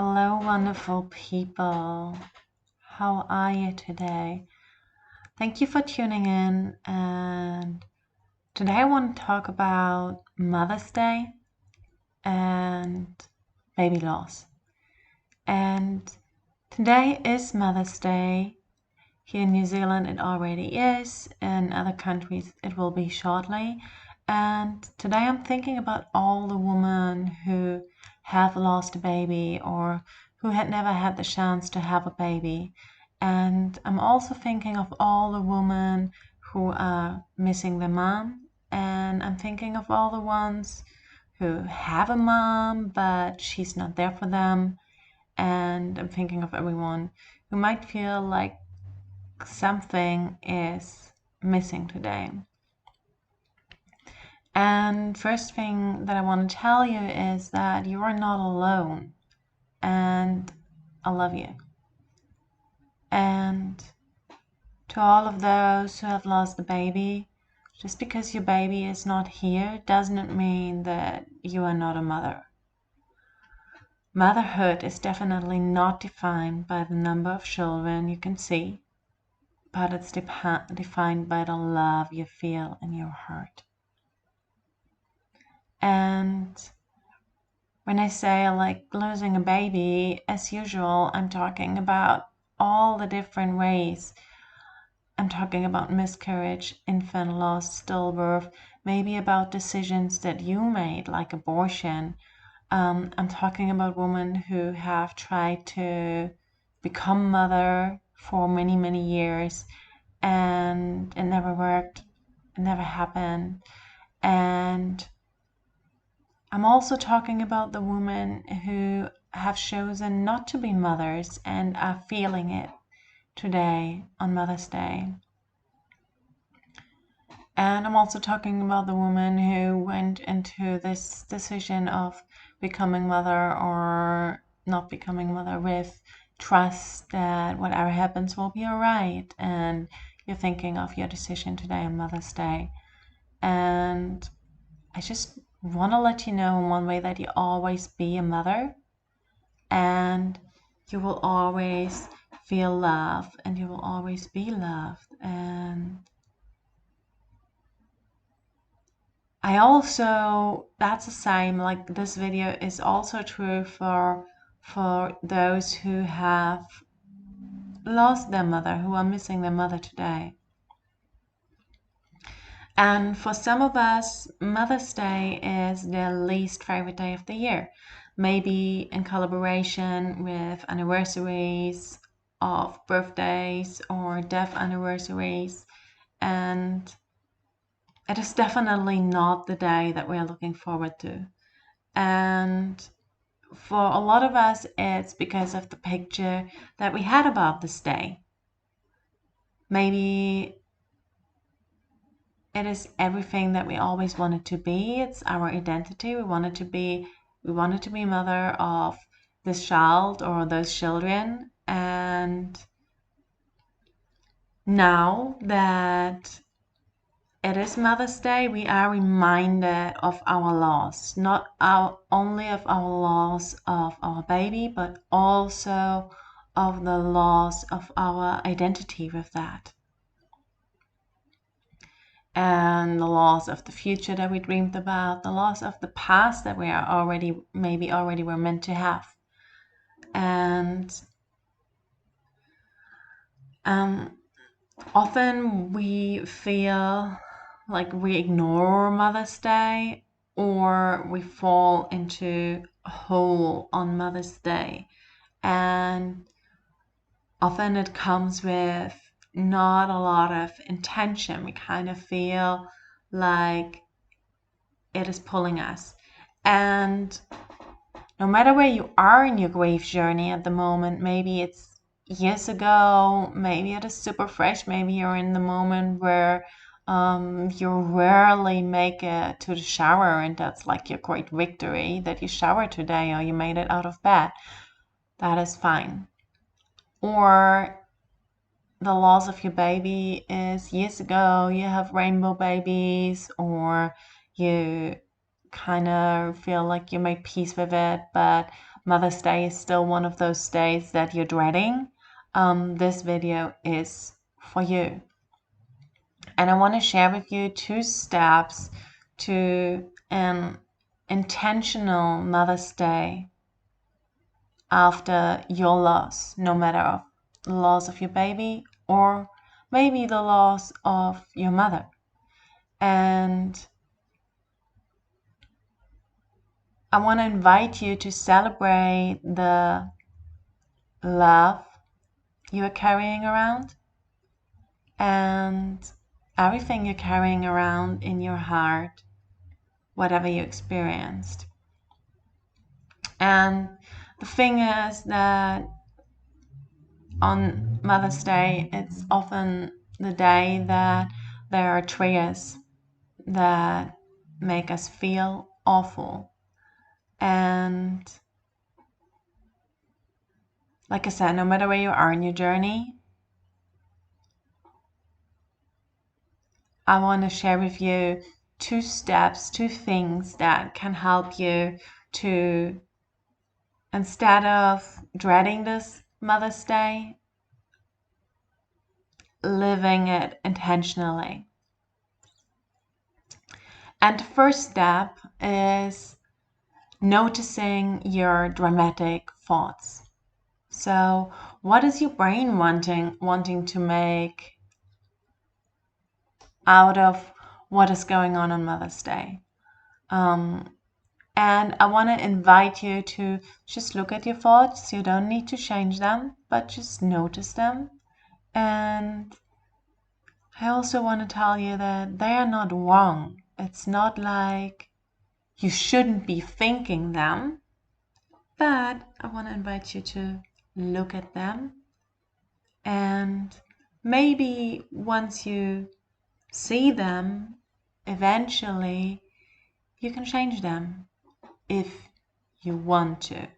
Hello, wonderful people. How are you today? Thank you for tuning in. And today I want to talk about Mother's Day and baby loss. And today is Mother's Day. Here in New Zealand, it already is. In other countries, it will be shortly. And today I'm thinking about all the women who have lost a baby or who had never had the chance to have a baby. And I'm also thinking of all the women who are missing their mom. And I'm thinking of all the ones who have a mom, but she's not there for them. And I'm thinking of everyone who might feel like something is missing today. And first thing that I want to tell you is that you are not alone, and I love you. And to all of those who have lost a baby, just because your baby is not here doesn't mean that you are not a mother. Motherhood is definitely not defined by the number of children you can see, but it's defined by the love you feel in your heart. And when I say like losing a baby, as usual, I'm talking about all the different ways. I'm talking about miscarriage, infant loss, stillbirth, maybe about decisions that you made, like abortion. I'm talking about women who have tried to become mother for many, many years and it never worked, it never happened. And I'm also talking about the women who have chosen not to be mothers and are feeling it today on Mother's Day. And I'm also talking about the woman who went into this decision of becoming mother or not becoming mother with trust that whatever happens will be all right. And you're thinking of your decision today on Mother's Day. And I just want to let you know in one way that you always be a mother and you will always feel love and you will always be loved. And I also, that's the same, like this video is also true for those who have lost their mother, who are missing their mother today. And for some of us, Mother's Day is their least favorite day of the year. Maybe in collaboration with anniversaries of birthdays or death anniversaries. And it is definitely not the day that we are looking forward to. And for a lot of us, it's because of the picture that we had about this day. Maybe it is everything that we always wanted to be. It's our identity. We wanted to be mother of this child or those children. And now that it is Mother's Day, we are reminded of our loss, not only of our loss of our baby, but also of the loss of our identity with that. And the loss of the future that we dreamed about, the loss of the past that we are maybe already were meant to have. And often we feel like we ignore Mother's Day or we fall into a hole on Mother's Day. And often it comes with not a lot of intention. We kind of feel like it is pulling us. And no matter where you are in your grief journey at the moment, maybe it's years ago, maybe it is super fresh, maybe you're in the moment where you rarely make it to the shower and that's like your great victory that you showered today or you made it out of bed. That is fine. Or the loss of your baby is years ago, you have rainbow babies, or you kind of feel like you made peace with it, but Mother's Day is still one of those days that you're dreading, this video is for you. And I want to share with you 2 steps to an intentional Mother's Day after your loss, no matter the loss of your baby or maybe the loss of your mother. And I want to invite you to celebrate the love you are carrying around and everything you're carrying around in your heart, whatever you experienced. And the thing is that on Mother's Day, it's often the day that there are triggers that make us feel awful. And like I said, no matter where you are in your journey, I want to share with you 2 steps, 2 things that can help you to, instead of dreading this Mother's Day, living it intentionally. And the first step is noticing your dramatic thoughts. So what is your brain wanting to make out of what is going on Mother's Day? And I want to invite you to just look at your thoughts. You don't need to change them, but just notice them. And I also want to tell you that they are not wrong. It's not like you shouldn't be thinking them, but I want to invite you to look at them. And maybe once you see them, eventually you can change them if you want to.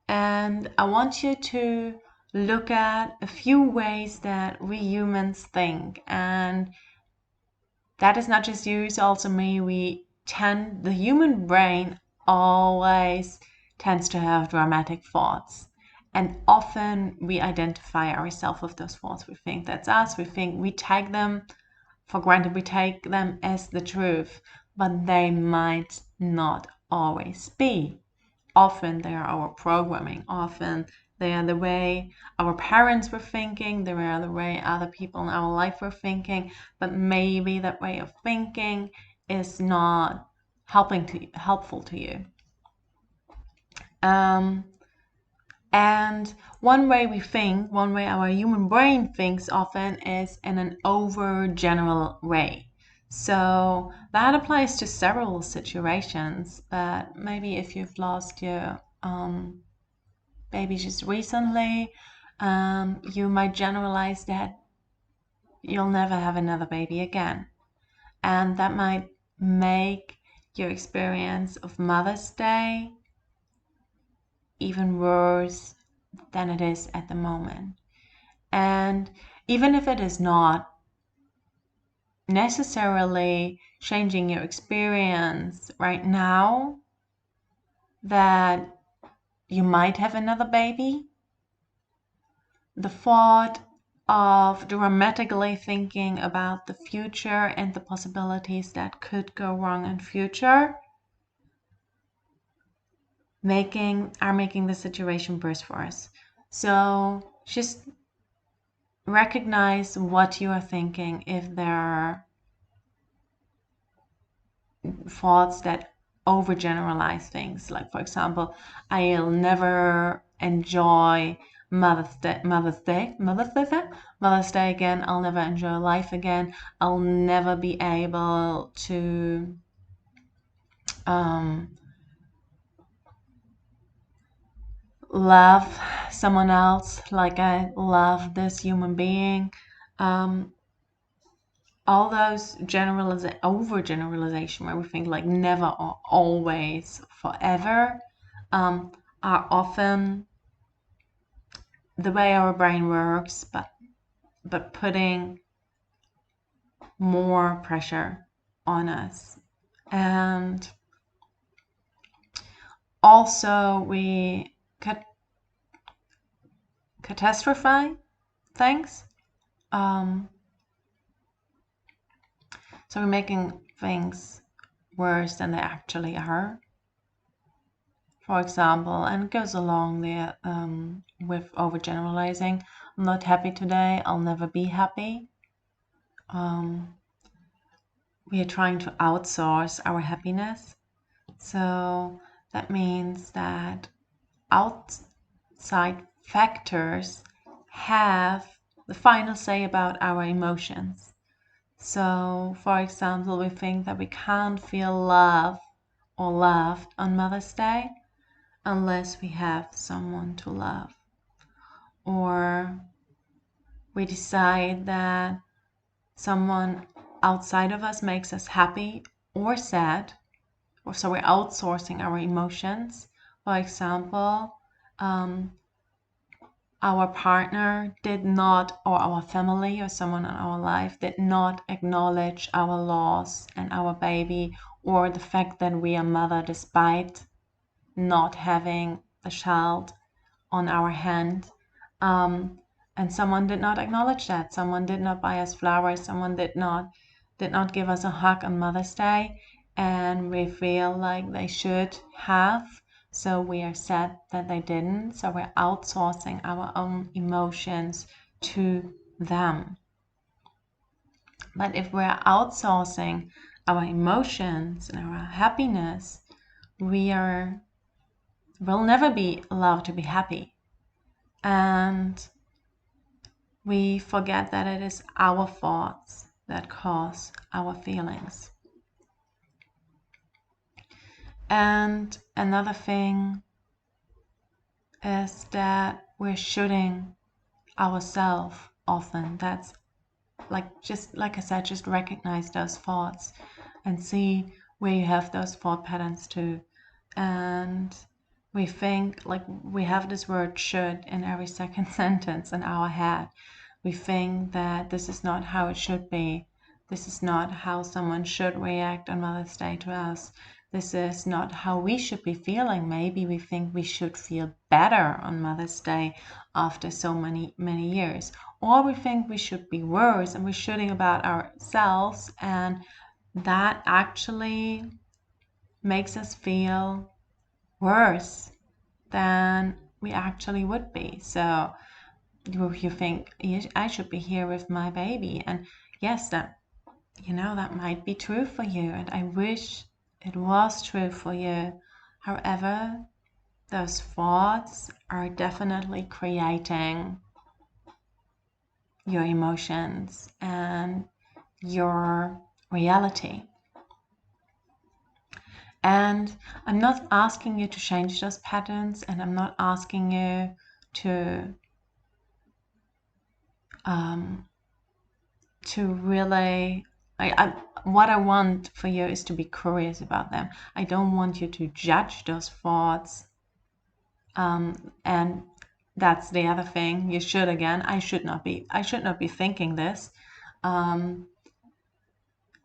And I want you to look at a few ways that we humans think, and that is not just you, it's also me. The human brain always tends to have dramatic thoughts. And often we identify ourselves with those thoughts. We think that's us. We take them for granted. We take them as the truth, but they might not always be. Often they are our programming. Often they are the way our parents were thinking. They are the way other people in our life were thinking. But maybe that way of thinking is not helpful to you. And one way our human brain thinks often is in an overgeneral way. So that applies to several situations, but maybe if you've lost your baby just recently, you might generalize that you'll never have another baby again. And that might make your experience of Mother's Day even worse than it is at the moment. And even if it is not necessarily changing your experience right now, that you might have another baby, the thought of dramatically thinking about the future and the possibilities that could go wrong in future are making the situation worse for us. So just recognize what you are thinking. If there are thoughts that overgeneralize things, like for example, I'll never enjoy Mother's Day again. I'll never enjoy life again. I'll never be able to love someone else like I love this human being. All those overgeneralization where we think like never or always, forever, are often the way our brain works, but putting more pressure on us. And Also, we catastrophize things. So we're making things worse than they actually are. For example, and it goes along there with overgeneralizing. I'm not happy today. I'll never be happy. We are trying to outsource our happiness. So that means that outside factors have the final say about our emotions. So, for example, we think that we can't feel love or loved on Mother's Day unless we have someone to love. Or we decide that someone outside of us makes us happy or sad, or so we're outsourcing our emotions. For example, our partner did not, or our family or someone in our life did not acknowledge our loss and our baby, or the fact that we are mother despite not having a child on our hand. And someone did not acknowledge that. Someone did not buy us flowers. Someone did not give us a hug on Mother's Day, and we feel like they should have. So we are sad that they didn't. So we're outsourcing our own emotions to them. But if we're outsourcing our emotions and our happiness, we'll never be allowed to be happy. And we forget that it is our thoughts that cause our feelings. And another thing is that we're shooting ourselves often. That's just like I said, just recognize those thoughts and see where you have those thought patterns too. And we think, like, we have this word should in every second sentence in our head. We think that this is not how it should be. This is not how someone should react on Mother's Day to us. This is not how we should be feeling. Maybe we think we should feel better on Mother's Day after so many years. Or we think we should be worse, and we're shooting about ourselves, and that actually makes us feel worse than we actually would be. So you think, I should be here with my baby, and yes, that might be true for you, and I wish it was true for you. However, those thoughts are definitely creating your emotions and your reality. And I'm not asking you to change those patterns, and I'm not asking you to really, what I want for you is to be curious about them. I don't want you to judge those thoughts. And that's the other thing. You should, again, I should not be thinking this.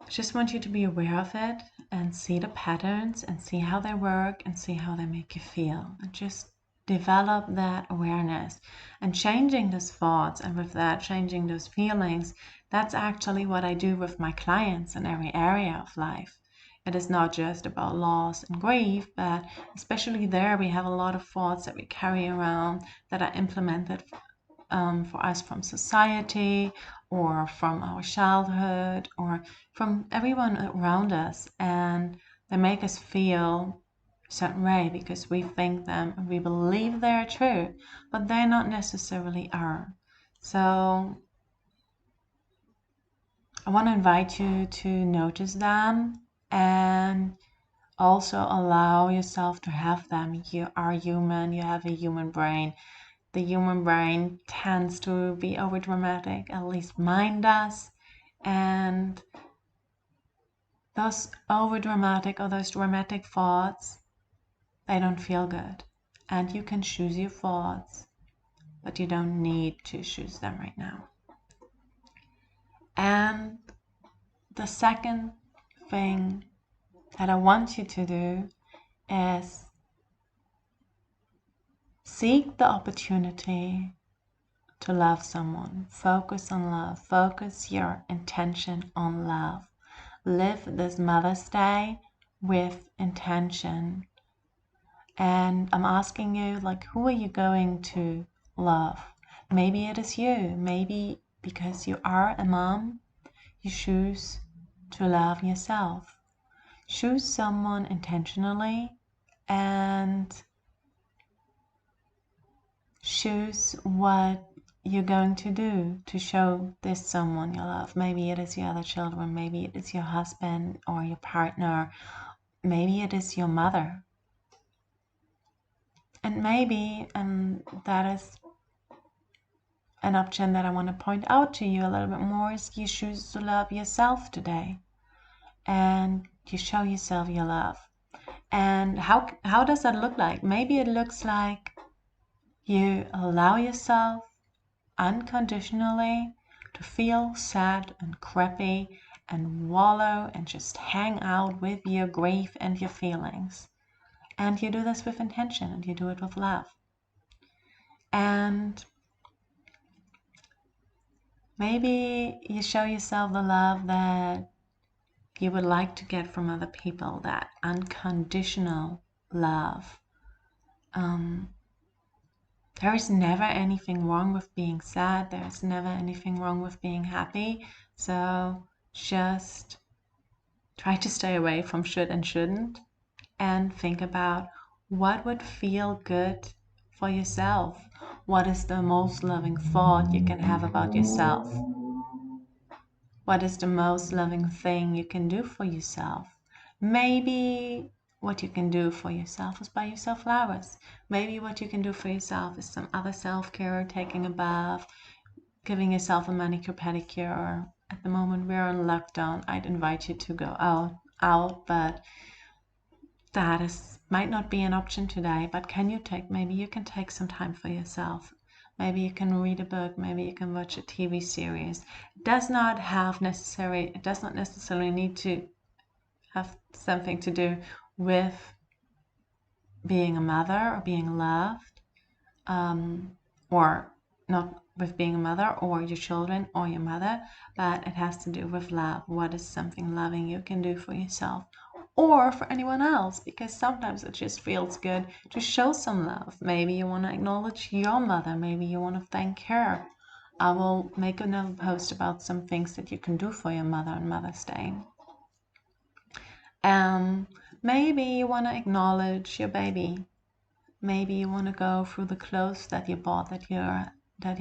Just want you to be aware of it and see the patterns and see how they work and see how they make you feel, and just develop that awareness and changing those thoughts, and with that changing those feelings. That's actually what I do with my clients in every area of life. It is not just about loss and grief, but especially there we have a lot of thoughts that we carry around that are implemented for us from society or from our childhood or from everyone around us, and they make us feel a certain way because we think them and we believe they're true, but they not necessarily are. So I want to invite you to notice them and also allow yourself to have them. You are human, you have a human brain. The human brain tends to be overdramatic, at least mine does. And those overdramatic or those dramatic thoughts, they don't feel good. And you can choose your thoughts, but you don't need to choose them right now. And the second thing that I want you to do is seek the opportunity to love someone. Focus on love. Focus your intention on love. Live this Mother's Day with intention. And I'm asking you, like, who are you going to love? Maybe it is you. Maybe because you are a mom, you choose to love yourself. Choose someone intentionally and choose what you're going to do to show this someone you love. Maybe it is your other children, maybe it is your husband or your partner, maybe it is your mother. And maybe, and that is an option that I want to point out to you a little bit more, is you choose to love yourself today and you show yourself your love. And how does that look like? Maybe it looks like you allow yourself unconditionally to feel sad and crappy and wallow and just hang out with your grief and your feelings. And you do this with intention and you do it with love. And maybe you show yourself the love that you would like to get from other people, that unconditional love. There is never anything wrong with being sad. There's never anything wrong with being happy. So just try to stay away from should and shouldn't and think about what would feel good for yourself. What is the most loving thought you can have about yourself? What is the most loving thing you can do for yourself? Maybe what you can do for yourself is buy yourself flowers. Maybe what you can do for yourself is some other self-care, taking a bath, giving yourself a manicure, pedicure. At the moment we're on lockdown, I'd invite you to go out, but that might not be an option today. But maybe you can take some time for yourself. Maybe you can read a book, maybe you can watch a TV series. It does not necessarily need to have something to do with being a mother or being loved, or not with being a mother or your children or your mother, but it has to do with love. What is something loving you can do for yourself or for anyone else? Because sometimes it just feels good to show some love. Maybe you want to acknowledge your mother. Maybe you want to thank her. I will make another post about some things that you can do for your mother on Mother's Day. Maybe you want to acknowledge your baby. Maybe you want to go through the clothes that you bought that you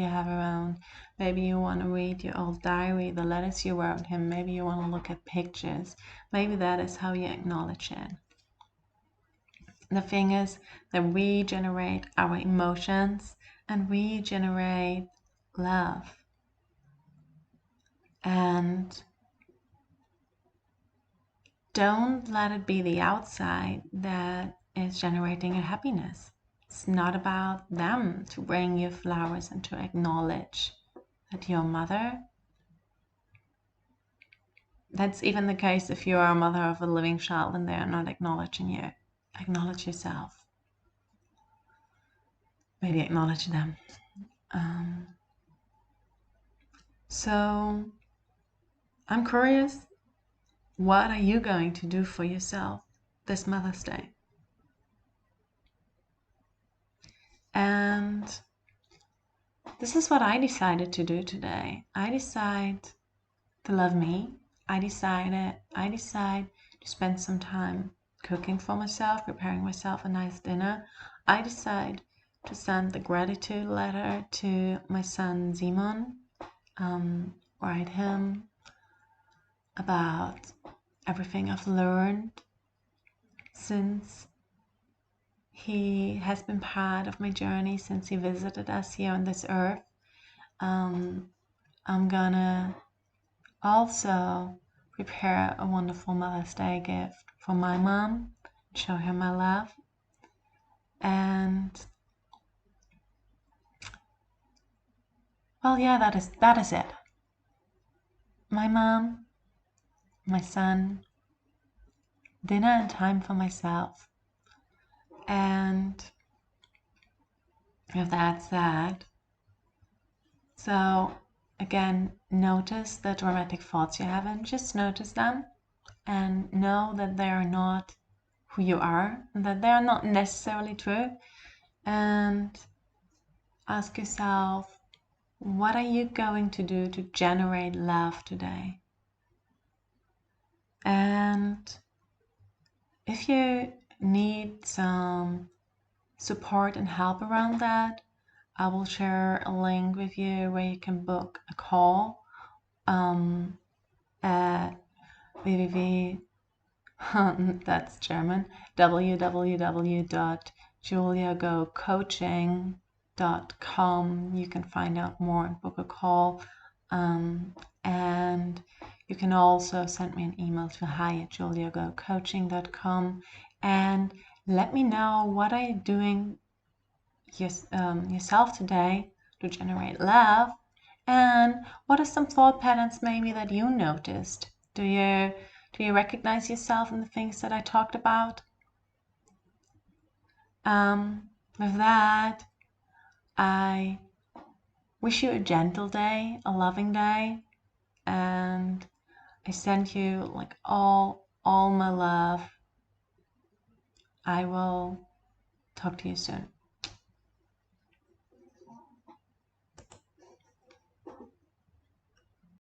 have around. Maybe you want to read your old diary, the letters you wrote him. Maybe you want to look at pictures. Maybe that is how you acknowledge it. The thing is that we generate our emotions and we generate love. And don't let it be the outside that is generating your happiness. It's not about them to bring you flowers and to acknowledge that you're a mother. That's even the case if you are a mother of a living child and they're not acknowledging you. Acknowledge yourself. Maybe acknowledge them. So I'm curious, what are you going to do for yourself this Mother's Day? And this is what I decided to do today. I decide to love me. I decide to spend some time cooking for myself, preparing myself a nice dinner. I decide to send the gratitude letter to my son Simon, write him about everything I've learned since he has been part of my journey, since he visited us here on this earth. I'm gonna also prepare a wonderful Mother's Day gift for my mom, show her my love. And well, yeah, that is it. My mom, my son, dinner and time for myself. And With that said, so again, notice the dramatic thoughts you have and just notice them and know that they are not who you are, and that they are not necessarily true. And ask yourself, what are you going to do to generate love today? And if you need some support and help around that, I will share a link with you where you can book a call at www that's German, www.juliagocoaching.com. You can find out more and book a call. And you can also send me an email to hi@juliagocoaching.com and let me know what are you doing yourself today to generate love, and what are some thought patterns maybe that you noticed. Do you recognize yourself in the things that I talked about? With that, I wish you a gentle day, a loving day, and I send you like all my love. I will talk to you soon.